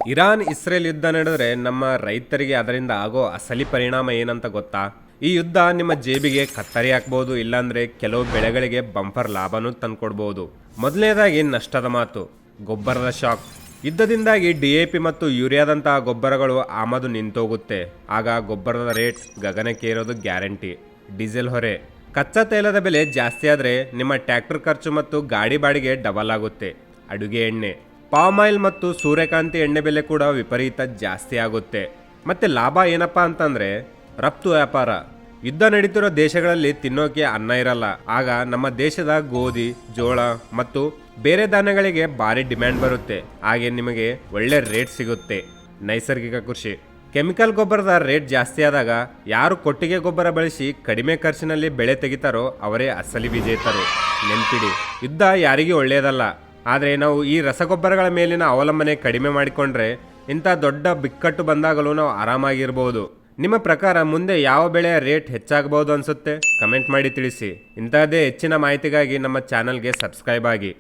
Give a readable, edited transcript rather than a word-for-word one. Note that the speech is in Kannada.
ಇರಾನ್ ಇಸ್ರೇಲ್ ಯುದ್ಧ ನಡೆದ್ರೆ ನಮ್ಮ ರೈತರಿಗೆ ಅದರಿಂದ ಆಗೋ ಅಸಲಿ ಪರಿಣಾಮ ಏನಂತ ಗೊತ್ತಾ? ಈ ಯುದ್ಧ ನಿಮ್ಮ ಜೇಬಿಗೆ ಕತ್ತರಿ ಹಾಕ್ಬೋದು, ಇಲ್ಲಾಂದ್ರೆ ಕೆಲವು ಬೆಳೆಗಳಿಗೆ ಬಂಪರ್ ಲಾಭನೂ ತಂದ್ಕೊಡ್ಬೋದು. ಮೊದಲನೇದಾಗಿ ನಷ್ಟದ ಮಾತು, ಗೊಬ್ಬರದ ಶಾಕ್. ಯುದ್ಧದಿಂದಾಗಿ DAP ಮತ್ತು ಯೂರಿಯಾದಂತಹ ಗೊಬ್ಬರಗಳು ಆಮದು ನಿಂತೋಗುತ್ತೆ. ಆಗ ಗೊಬ್ಬರದ ರೇಟ್ ಗಗನಕ್ಕೇರೋದು ಗ್ಯಾರಂಟಿ. ಡೀಸೆಲ್ ಹೊರೆ, ಕಚ್ಚಾ ತೈಲದ ಬೆಲೆ ಜಾಸ್ತಿ ಆದರೆ ನಿಮ್ಮ ಟ್ರ್ಯಾಕ್ಟರ್ ಖರ್ಚು ಮತ್ತು ಗಾಡಿ ಬಾಡಿಗೆ ಡಬಲ್ ಆಗುತ್ತೆ. ಅಡುಗೆ ಎಣ್ಣೆ, ಪಾಮ್ ಆಯಿಲ್ ಮತ್ತು ಸೂರ್ಯಕಾಂತಿ ಎಣ್ಣೆ ಬೆಲೆ ಕೂಡ ವಿಪರೀತ ಜಾಸ್ತಿ ಆಗುತ್ತೆ. ಮತ್ತೆ ಲಾಭ ಏನಪ್ಪಾ ಅಂತಂದ್ರೆ ರಫ್ತು ವ್ಯಾಪಾರ. ಯುದ್ಧ ನಡೀತಿರೋ ದೇಶಗಳಲ್ಲಿ ತಿನ್ನೋಕೆ ಅನ್ನ ಇರಲ್ಲ. ಆಗ ನಮ್ಮ ದೇಶದ ಗೋಧಿ, ಜೋಳ ಮತ್ತು ಬೇರೆ ಧಾನ್ಯಗಳಿಗೆ ಭಾರಿ ಡಿಮ್ಯಾಂಡ್ ಬರುತ್ತೆ. ಹಾಗೆ ನಿಮಗೆ ಒಳ್ಳೆ ರೇಟ್ ಸಿಗುತ್ತೆ. ನೈಸರ್ಗಿಕ ಕೃಷಿ, ಕೆಮಿಕಲ್ ಗೊಬ್ಬರದ ರೇಟ್ ಜಾಸ್ತಿ ಆದಾಗ ಯಾರು ಕೊಟ್ಟಿಗೆ ಗೊಬ್ಬರ ಬಳಸಿ ಕಡಿಮೆ ಖರ್ಚಿನಲ್ಲಿ ಬೆಳೆ ತೆಗಿತಾರೋ ಅವರೇ ಅಸಲಿ ವಿಜೇತರು. ನೆನ್ಪಿಡಿ, ಯುದ್ಧ ಯಾರಿಗೂ ಒಳ್ಳೆಯದಲ್ಲ. ಆದರೆ ನಾವು ಈ ರಸಗೊಬ್ಬರಗಳ ಮೇಲಿನ ಅವಲಂಬನೆ ಕಡಿಮೆ ಮಾಡಿಕೊಂಡ್ರೆ ಇಂಥ ದೊಡ್ಡ ಬಿಕ್ಕಟ್ಟು ಬಂದಾಗಲೂ ನಾವು ಆರಾಮಾಗಿರ್ಬೋದು. ನಿಮ್ಮ ಪ್ರಕಾರ ಮುಂದೆ ಯಾವ ಬೆಳೆಯ ರೇಟ್ ಹೆಚ್ಚಾಗಬಹುದು ಅನ್ಸುತ್ತೆ? ಕಮೆಂಟ್ ಮಾಡಿ ತಿಳಿಸಿ. ಇಂತಹದೇ ಹೆಚ್ಚಿನ ಮಾಹಿತಿಗಾಗಿ ನಮ್ಮ ಚಾನಲ್ಗೆ ಸಬ್ಸ್ಕ್ರೈಬ್ ಆಗಿ.